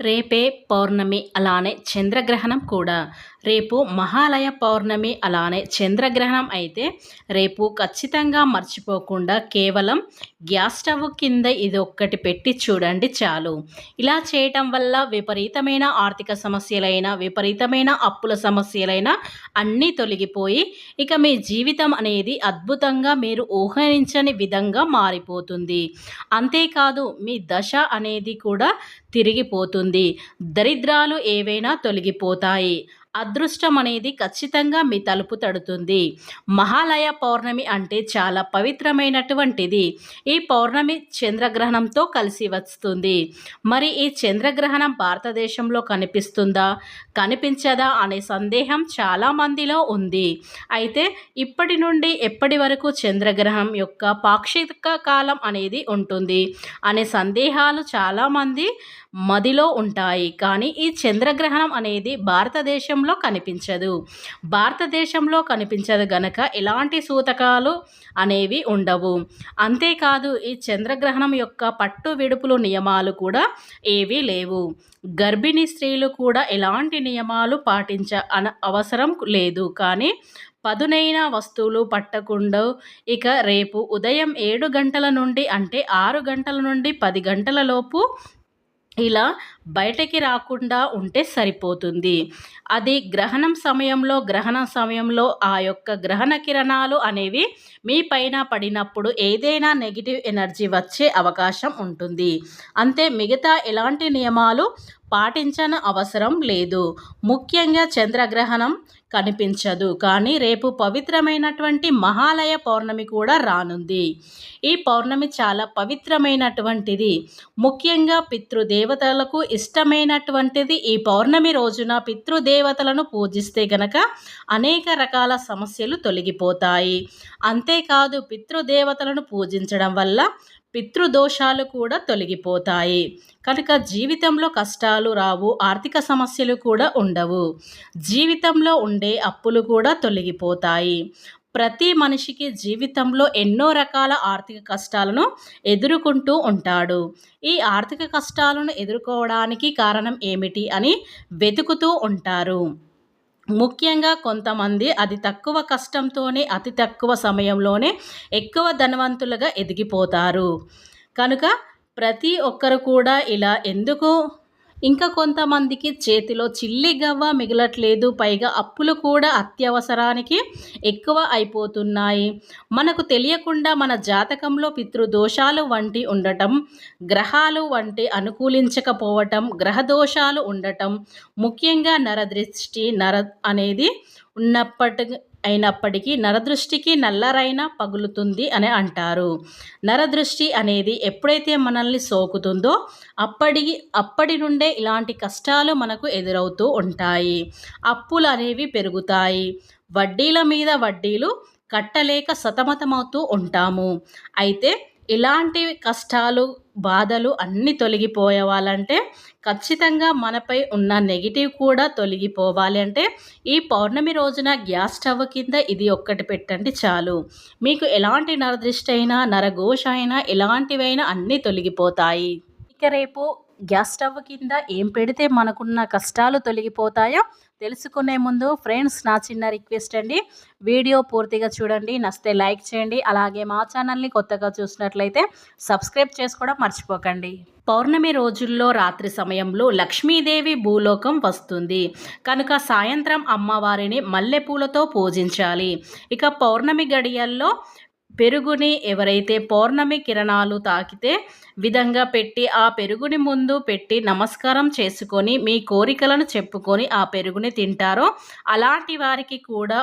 రేపే పౌర్ణమి అలానే చంద్రగ్రహణం కూడా. రేపు మహాలయ పౌర్ణమి అలానే చంద్రగ్రహణం అయితే రేపు ఖచ్చితంగా మర్చిపోకుండా కేవలం గ్యాస్ స్టవ్ కింద ఇదొక్కటి పెట్టి చూడండి చాలు. ఇలా చేయటం వల్ల విపరీతమైన ఆర్థిక సమస్యలైనా, విపరీతమైన అప్పుల సమస్యలైనా అన్నీ తొలగిపోయి ఇక మీ జీవితం అనేది అద్భుతంగా మీరు ఊహించని విధంగా మారిపోతుంది. అంతేకాదు మీ దశ అనేది కూడా తిరిగిపోతుంది. దరిద్రాలు ఏవైనా తొలగిపోతాయి. అదృష్టం అనేది ఖచ్చితంగా మీ తలుపు తడుతుంది. మహాలయ పౌర్ణమి అంటే చాలా పవిత్రమైనటువంటిది. ఈ పౌర్ణమి చంద్రగ్రహణంతో కలిసి వస్తుంది. మరి ఈ చంద్రగ్రహణం భారతదేశంలో కనిపిస్తుందా, కనిపించదా అనే సందేహం చాలామందిలో ఉంది. అయితే ఇప్పటి నుండి ఎప్పటి వరకు చంద్రగ్రహణం యొక్క పాక్షిక కాలం అనేది ఉంటుంది అనే సందేహాలు చాలామంది మదిలో ఉంటాయి. కానీ ఈ చంద్రగ్రహణం అనేది భారతదేశంలో కనిపించదు. భారతదేశంలో కనిపించదు గనక ఎలాంటి సూతకాలు అనేవి ఉండవు. అంతేకాదు ఈ చంద్రగ్రహణం యొక్క పట్టు విడుపులు నియమాలు కూడా ఏవీ లేవు. గర్భిణీ స్త్రీలు కూడా ఎలాంటి నియమాలు అవసరం లేదు. కానీ పదునైన వస్తువులు పట్టకుండా ఇక రేపు ఉదయం 7 గంటల నుండి అంటే 6 గంటల నుండి 10 గంటల లోపు ఇలా బయటకి రాకుండా ఉంటే సరిపోతుంది. అది గ్రహణ సమయంలో ఆ యొక్క గ్రహణ కిరణాలు అనేవి మీ పైన పడినప్పుడు ఏదైనా నెగిటివ్ ఎనర్జీ వచ్చే అవకాశం ఉంటుంది. అంతే, మిగతా ఎలాంటి నియమాలు పాటించని అవసరం లేదు. ముఖ్యంగా చంద్రగ్రహణం కనిపించదు. కానీ రేపు పవిత్రమైనటువంటి మహాలయ పౌర్ణమి కూడా రానుంది. ఈ పౌర్ణమి చాలా పవిత్రమైనటువంటిది. ముఖ్యంగా పితృదేవతలకు ఇష్టమైనటువంటిది. ఈ పౌర్ణమి రోజున పితృదేవతలను పూజిస్తే గనక అనేక రకాల సమస్యలు తొలగిపోతాయి. అంతేకాదు పితృదేవతలను పూజించడం వల్ల పితృదోషాలు కూడా తొలగిపోతాయి. కనుక జీవితంలో కష్టాలు రావు, ఆర్థిక సమస్యలు కూడా ఉండవు. జీవితంలో ఉండే అప్పులు కూడా తొలగిపోతాయి. ప్రతి మనిషికి జీవితంలో ఎన్నో రకాల ఆర్థిక కష్టాలను ఎదుర్కొంటూ ఉంటాడు. ఈ ఆర్థిక కష్టాలను ఎదుర్కోవడానికి కారణం ఏమిటి అని వెతుకుతూ ఉంటారు. ముఖ్యంగా కొంతమంది అతి తక్కువ కష్టంతోనే అతి తక్కువ సమయంలోనే ఎక్కువ ధనవంతులుగా ఎదిగిపోతారు. కనుక ప్రతి ఒక్కరు కూడా ఇలా ఎందుకు, ఇంకా కొంతమందికి చేతిలో చిల్లి గవ్వ మిగలట్లేదు. పైగా అప్పులు కూడా అత్యవసరానికి ఎక్కువ అయిపోతున్నాయి. మనకు తెలియకుండా మన జాతకంలో పితృదోషాలు వంటి ఉండటం, గ్రహాలు వంటి అనుకూలించకపోవటం, గ్రహదోషాలు ఉండటం, ముఖ్యంగా నరదృష్టి అనేది అయినప్పటికీ నరదృష్టికి నల్లరైన పగులుతుంది అని అంటారు. నరదృష్టి అనేది ఎప్పుడైతే మనల్ని సోకుతుందో అప్పటి నుండే ఇలాంటి కష్టాలు మనకు ఎదురవుతూ ఉంటాయి. అప్పులు అనేవి పెరుగుతాయి. వడ్డీల మీద వడ్డీలు కట్టలేక సతమతమవుతూ ఉంటాము. అయితే ఇలాంటి కష్టాలు, బాధలు అన్నీ తొలగిపోవాలంటే ఖచ్చితంగా మనపై ఉన్న నెగిటివ్ కూడా తొలగిపోవాలి అంటే ఈ పౌర్ణమి రోజున గ్యాస్ స్టవ్ కింద ఇది ఒక్కటి పెట్టండి చాలు. మీకు ఎలాంటి నరదృష్టి అయినా, నరఘోష అయినా, ఎలాంటివైనా అన్నీ తొలగిపోతాయి. ఇక రేపు గ్యాస్ స్టవ్ కింద ఏం పెడితే మనకున్న కష్టాలు తొలగిపోతాయో తెలుసుకునే ముందు ఫ్రెండ్స్, నా చిన్న రిక్వెస్ట్ అండి, వీడియో పూర్తిగా చూడండి. నచ్చితే లైక్ చేయండి. అలాగే మా ఛానల్ని కొత్తగా చూసినట్లయితే సబ్స్క్రైబ్ చేసుకోవడం మర్చిపోకండి. పౌర్ణమి రోజుల్లో రాత్రి సమయంలో లక్ష్మీదేవి భూలోకం వస్తుంది. కనుక సాయంత్రం అమ్మవారిని మల్లెపూలతో పూజించాలి. ఇక పౌర్ణమి గడియల్లో పెరుగుని ఎవరైతే పౌర్ణమి కిరణాలు తాకితే విధంగా పెట్టి ఆ పెరుగుని ముందు పెట్టి నమస్కారం చేసుకొని మీ కోరికలను చెప్పుకొని ఆ పెరుగుని తింటారో అలాంటి వారికి కూడా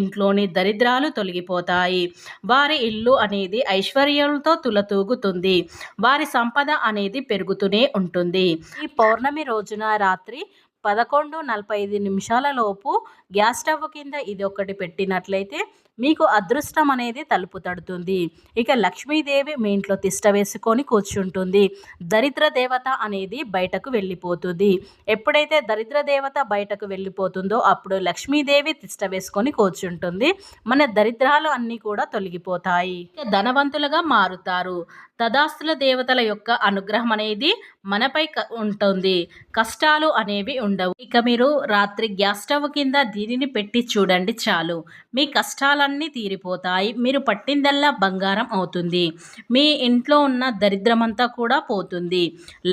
ఇంట్లోని దరిద్రాలు తొలగిపోతాయి. వారి ఇల్లు అనేది ఐశ్వర్యాలతో తులతూగుతుంది. వారి సంపద అనేది పెరుగుతూనే ఉంటుంది. ఈ పౌర్ణమి రోజున రాత్రి 11:45 లోపు గ్యాస్ స్టవ్ కింద ఇది ఒకటి పెట్టినట్లయితే మీకు అదృష్టం అనేది తలుపు తడుతుంది. ఇక లక్ష్మీదేవి మీ ఇంట్లో తిష్ట వేసుకొని కూర్చుంటుంది. దరిద్ర దేవత అనేది బయటకు వెళ్ళిపోతుంది. ఎప్పుడైతే దరిద్ర దేవత బయటకు వెళ్ళిపోతుందో అప్పుడు లక్ష్మీదేవి తిష్ట వేసుకొని కూర్చుంటుంది. మన దరిద్రాలు అన్నీ కూడా తొలగిపోతాయి. ఇక ధనవంతులుగా మారుతారు. తదాస్తుల దేవతల యొక్క అనుగ్రహం అనేది మనపై ఉంటుంది. కష్టాలు అనేవి ఉండవు. ఇక మీరు రాత్రి గ్యాస్ స్టవ్ కింద దీనిని పెట్టి చూడండి చాలు. మీ కష్టాలన్నీ తీరిపోతాయి. మీరు పట్టిందల్లా బంగారం అవుతుంది. మీ ఇంట్లో ఉన్న దరిద్రమంతా కూడా పోతుంది.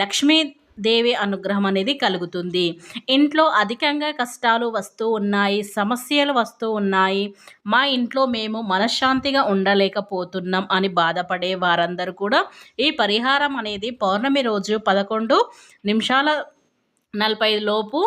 లక్ష్మీ దేవి అనుగ్రహం అనేది కలుగుతుంది. ఇంట్లో అధికంగా కష్టాలు వస్తూ ఉన్నాయి, సమస్యలు వస్తూ ఉన్నాయి, మా ఇంట్లో మేము మనశ్శాంతిగా ఉండలేకపోతున్నాం అని బాధపడే వారందరూ కూడా ఈ పరిహారం అనేది పౌర్ణమి రోజు 11:45 లోపు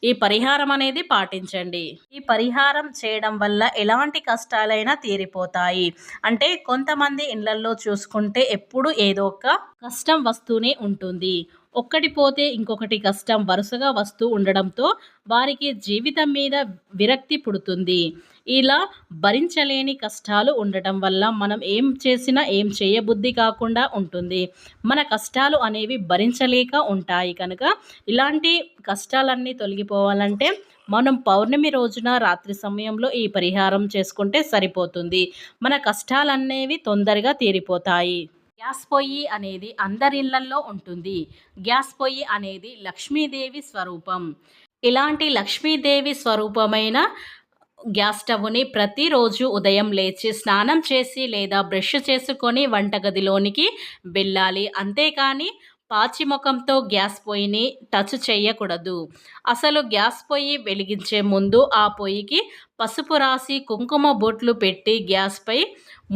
ఈ పరిహారం అనేది పాటించండి. ఈ పరిహారం చేయడం వల్ల ఎలాంటి కష్టాలైనా తీరిపోతాయి. అంటే కొంతమంది ఇళ్లల్లో చూసుకుంటే ఎప్పుడు ఏదో ఒక కష్టం వస్తూనే ఉంటుంది. ఒక్కటి పోతే ఇంకొకటి కష్టం వరుసగా వస్తూ ఉండడంతో వారికి జీవితం మీద విరక్తి పుడుతుంది. ఇలా భరించలేని కష్టాలు ఉండటం వల్ల మనం ఏం చేసినా ఏం చేయబుద్ధి కాకుండా ఉంటుంది. మన కష్టాలు అనేవి భరించలేక ఉంటాయి కనుక ఇలాంటి కష్టాలన్నీ తొలగిపోవాలంటే మనం పౌర్ణమి రోజున రాత్రి సమయంలో ఈ పరిహారం చేసుకుంటే సరిపోతుంది. మన కష్టాలనేవి తొందరగా తీరిపోతాయి. గ్యాస్ పొయ్యి అనేది అందరి ఇళ్లల్లో ఉంటుంది. గ్యాస్ పొయ్యి అనేది లక్ష్మీదేవి స్వరూపం. ఇలాంటి లక్ష్మీదేవి స్వరూపమైన గ్యాస్ స్టవ్ని ప్రతిరోజు ఉదయం లేచి స్నానం చేసి లేదా బ్రష్ చేసుకొని వంటగదిలోనికి వెళ్ళాలి. అంతేకాని పాచి ముఖంతో గ్యాస్ పొయ్యిని టచ్ చేయకూడదు. అసలు గ్యాస్ పొయ్యి వెలిగించే ముందు ఆ పొయ్యికి పసుపు రాసి కుంకుమ బొట్లు పెట్టి గ్యాస్పై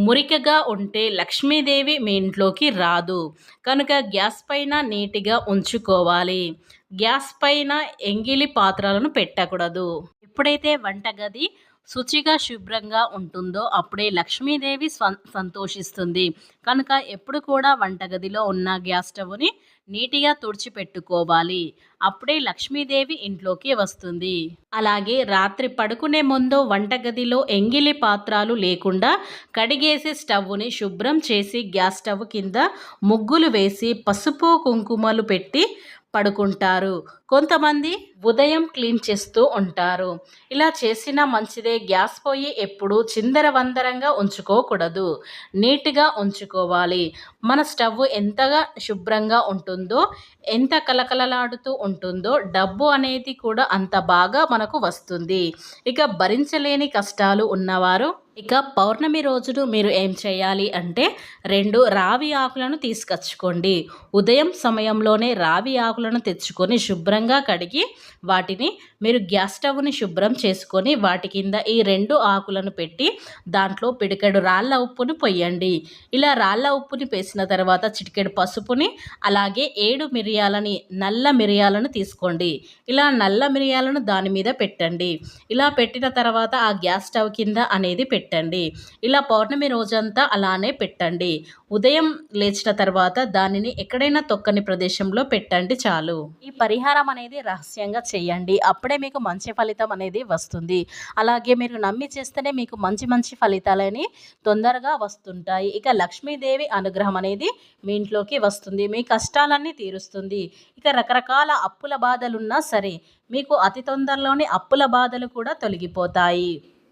మురికగా ఉంటే లక్ష్మీదేవి మీ ఇంట్లోకి రాదు. కనుక గ్యాస్ పైన నీట్గా ఉంచుకోవాలి. గ్యాస్ పైన ఎంగిలి పాత్రలను పెట్టకూడదు. ఎప్పుడైతే వంటగది శుచిగా శుభ్రంగా ఉంటుందో అప్పుడే లక్ష్మీదేవి సంతోషిస్తుంది. కనుక ఎప్పుడు కూడా వంటగదిలో ఉన్న గ్యాస్ స్టవ్ని నీట్గా తుడిచిపెట్టుకోవాలి. అప్పుడే లక్ష్మీదేవి ఇంట్లోకి వస్తుంది. అలాగే రాత్రి పడుకునే ముందు వంటగదిలో ఎంగిలి పాత్రలు లేకుండా కడిగేసి స్టవ్ని శుభ్రం చేసి గ్యాస్ స్టవ్ కింద ముగ్గులు వేసి పసుపు కుంకుమలు పెట్టి పడుకుంటారు. కొంతమంది ఉదయం క్లీన్ చేస్తూ ఉంటారు. ఇలా చేసినా మంచిదే. గ్యాస్ పొయ్యి ఎప్పుడు చిందరవందరంగా ఉంచుకోకూడదు. నీట్గా ఉంచుకోవాలి. మన స్టవ్ ఎంతగా శుభ్రంగా ఉంటుందో, ఎంత కలకలలాడుతూ ఉంటుందో డబ్బు అనేది కూడా అంత బాగా మనకు వస్తుంది. ఇక భరించలేని కష్టాలు ఉన్నవారు ఇక పౌర్ణమి రోజును మీరు ఏం చేయాలి అంటే 2 రావి ఆకులను తీసుకొచ్చుకోండి. ఉదయం సమయంలోనే రావి ఆకులను తెచ్చుకొని శుభ్రంగా కడిగి వాటిని మీరు గ్యాస్ స్టవ్ని శుభ్రం చేసుకొని వాటి కింద ఈ 2 ఆకులను పెట్టి దాంట్లో పిడికెడు రాళ్ళ ఉప్పుని పొయ్యండి. ఇలా రాళ్ళ ఉప్పుని వేసిన తర్వాత చిటికెడు పసుపుని అలాగే 7 మిరియాలని నల్ల మిరియాలను తీసుకోండి. ఇలా నల్ల మిరియాలను దాని మీద పెట్టండి. ఇలా పెట్టిన తర్వాత ఆ గ్యాస్ స్టవ్ కింద అనేది పెట్టండి. ఇలా పౌర్ణమి రోజంతా అలానే పెట్టండి. ఉదయం లేచిన తర్వాత దానిని ఎక్కడైనా తొక్కని ప్రదేశంలో పెట్టండి చాలు. ఈ పరిహారం అనేది రహస్యంగా చేయండి. అప్పుడే మీకు మంచి ఫలితం అనేది వస్తుంది. అలాగే మీరు నమ్మి చేస్తేనే మీకు మంచి మంచి ఫలితాలని తొందరగా వస్తుంటాయి. ఇక లక్ష్మీదేవి అనుగ్రహం అనేది మీ ఇంట్లోకి వస్తుంది. మీ కష్టాలన్నీ తీరుస్తుంది. ఇక రకరకాల అప్పుల బాధలున్నా సరే మీకు అతి తొందరలోనే అప్పుల బాధలు కూడా తొలగిపోతాయి.